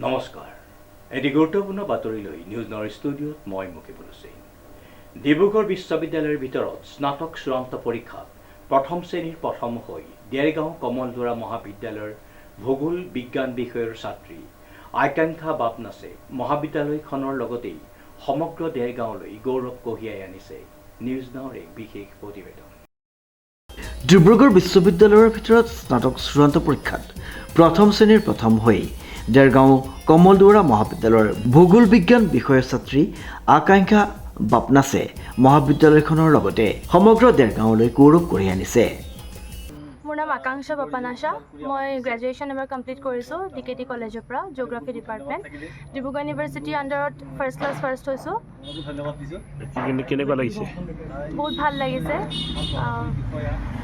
নমস্কাৰ এটি গুৰুত্বপূৰ্ণ বাতৰি লৈ নিউজ নাওৰ ষ্টুডিঅ'ত মই মুকিবুল হুছেইন। ডিব্ৰুগড় বিশ্ববিদ্যালয়ৰ ভিতৰত স্নাতক চূড়ান্ত পৰীক্ষাত প্ৰথম শ্ৰেণীৰ প্ৰথম হৈ দেৰগাঁও কমলদৰা মহাবিদ্যালয়ৰ ভূগোল বিজ্ঞান বিষয়ৰ ছাত্ৰী আকাংক্ষা বাপনাছে মহাবিদ্যালয়খনৰ লগতেই সমগ্ৰ দেৰগাঁৱলৈ গৌৰৱ কঢ়িয়াই আনিছে। নিউজ নাওৰ এক বিশেষ প্ৰতিবেদন। ডিব্ৰুগড় বিশ্ববিদ্যালয়ৰ ভিতৰত স্নাতক চূড়ান্ত পৰীক্ষাত প্ৰথম শ্ৰেণীৰ প্ৰথম হৈ দেৰগাঁও কমলদৰা মহাবিদ্যালয়ৰ ভূগোল বিজ্ঞান বিষয়ৰ ছাত্ৰী আকাংক্ষা বাপনাছে মহাবিদ্যালয়খনৰ লগতে সমগ্ৰ দেৰগাঁৱলৈ গৌৰৱ কঢ়িয়াই আনিছে। মোৰ নাম আকাংক্ষা বাপনাছা। মই গ্ৰেজুৱেশ্যন এবাৰ কমপ্লিট কৰিছোঁ DKT কলেজৰ পৰা জিঅ'গ্ৰাফী ডিপাৰ্টমেণ্ট। ডিব্ৰুগড় ইউনিভাৰ্চিটিৰ আণ্ডাৰত ফাৰ্ষ্ট ক্লাছ ফাৰ্ষ্ট হৈছোঁ। কেনেকুৱা লাগিছে? বহুত ভাল লাগিছে।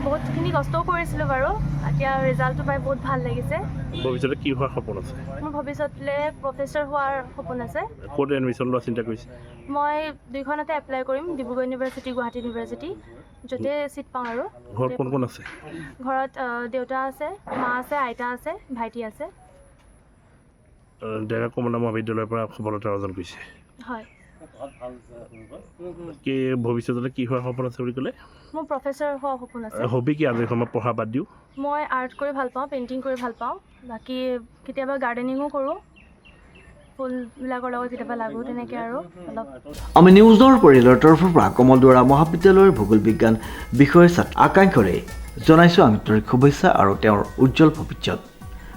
বহুতখিনি কষ্টও কৰিছিলোঁ বাৰু, এতিয়া ৰিজাল্টটো পাই বহুত ভাল লাগিছে। ভৱিষ্যতে কি হোৱাৰ সপোন আছে? মোৰ ভৱিষ্যতলৈ প্ৰফেচৰ হোৱাৰ সপোন আছে। ক'ত এডমিশ্যন লোৱাৰ চিন্তা কৰিছে? মই দুইখনতে এপ্লাই কৰিম, ডিব্ৰুগড় ইউনিভাৰ্চিটি, গুৱাহাটী ইউনিভাৰ্চিটি, য'তে চিট পাওঁ আৰু। ঘৰত কোন কোন আছে? ঘৰত দেউতা আছে, মা আছে, আইতা আছে, ভাইটি আছে। দেৰগাঁও কমলদৰা মহাবিদ্যালয়ৰ পৰা সফলতা অৰ্জন কৰিছে। হয়। কি ভৱিষ্যতলৈ কি হোৱাৰ সপোন আছে বুলি ক'লে? মোৰ প্ৰফেচৰ হোৱা সপোন আছে। হবি কি আজৰি সময়ত পঢ়া বাদ দিওঁ? মই আৰ্ট কৰি ভাল পাওঁ, পেইণ্টিং কৰি ভাল পাওঁ। বাকী কেতিয়াবা গাৰ্ডেনিঙো কৰোঁ, ফুলবিলাকৰ লগত কেতিয়াবা লাগোঁ, তেনেকৈ আৰু অলপ। আমি নিউজ নাওৰ পৰিয়ালৰ তৰফৰ পৰা কমলদৰা মহাবিদ্যালয়ৰ ভূগোল বিজ্ঞান বিষয়ৰ ছাত্ৰী আকাংক্ষাৰে জনাইছোঁ আন্তৰিক শুভেচ্ছা আৰু তেওঁৰ উজ্জ্বল ভৱিষ্যত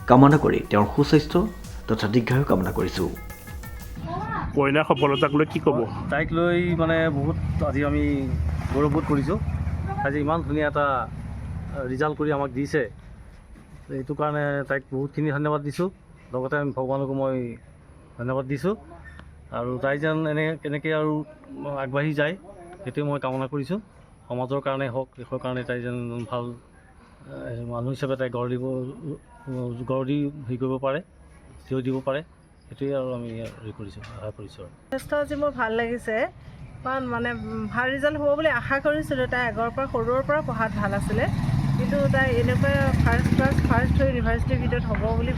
কামনা কৰি তেওঁৰ সুস্বাস্থ্য তথা দীৰ্ঘায়ু কামনা কৰিছোঁ। কইনাৰ সফলতাক লৈ কি ক'ব? তাইক লৈ বহুত আজি আমি গৌৰৱবোধ কৰিছোঁ। আজি ইমান ধুনীয়া এটা ৰিজাল্ট কৰি আমাক দিছে, এইটো কাৰণে তাইক বহুতখিনি ধন্যবাদ দিছোঁ। লগতে আমি ভগৱানকো মই ধন্যবাদ দিছোঁ। আৰু তাই যেন এনেকৈ আৰু আগবাঢ়ি যায়, সেইটোৱে মই কামনা কৰিছোঁ। সমাজৰ কাৰণে হওক, দেশৰ কাৰণে তাই যেন ভাল মানুহ হিচাপে তাই গঢ় দি হেৰি কৰিব পাৰে, থিয় দিব পাৰে, সেইটোৱে আৰু আমি হেৰি কৰিছোঁ, আশা কৰিছোঁ। যথেষ্ট আজি মোৰ ভাল লাগিছে, কাৰণ ভাল ৰিজাল্ট হ'ব বুলি আশা কৰিছিলোঁ। তাই আগৰ পৰা সৰুৰ পৰা পঢ়াত ভাল আছিলে, কিন্তু তাই এনেকুৱা ফাৰ্ষ্ট ক্লাছ ফাৰ্ষ্ট হৈ ইউনিভাৰ্চিটিৰ ভিতৰত হ'ব বুলি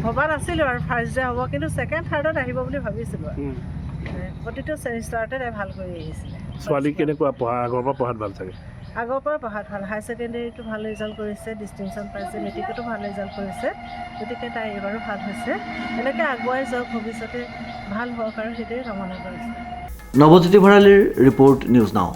ভবা নাছিলোঁ। আৰু ফাৰ্ষ্ট যে হ'ব, কিন্তু ছেকেণ্ড থাৰ্ডত আহিব বুলি ভাবিছিলোঁ। প্ৰতিটো ছেমিষ্টাৰতে তাই ভাল কৰি আহিছিলে। ছোৱালী কেনেকুৱা পঢ়া? আগৰ পৰা পঢ়াত ভাল চাগে? আগৰ পৰা পঢ়াত ভাল, হায়াৰ ছেকেণ্ডেৰীটো ভাল ৰিজাল্ট কৰিছে, ডিষ্টিংশ্যন পাইছে, মেট্ৰিকতো ভাল ৰিজাল্ট কৰিছে। গতিকে তাই এইবাৰো ভাল হৈছে। এনেকৈ আগুৱাই যাওক, ভৱিষ্যতে ভাল হওক, আৰু সেইটোৱে কামনা কৰিছোঁ। নৱজ্যোতি ভৰালীৰ ৰিপৰ্ট, নিউজ নাও।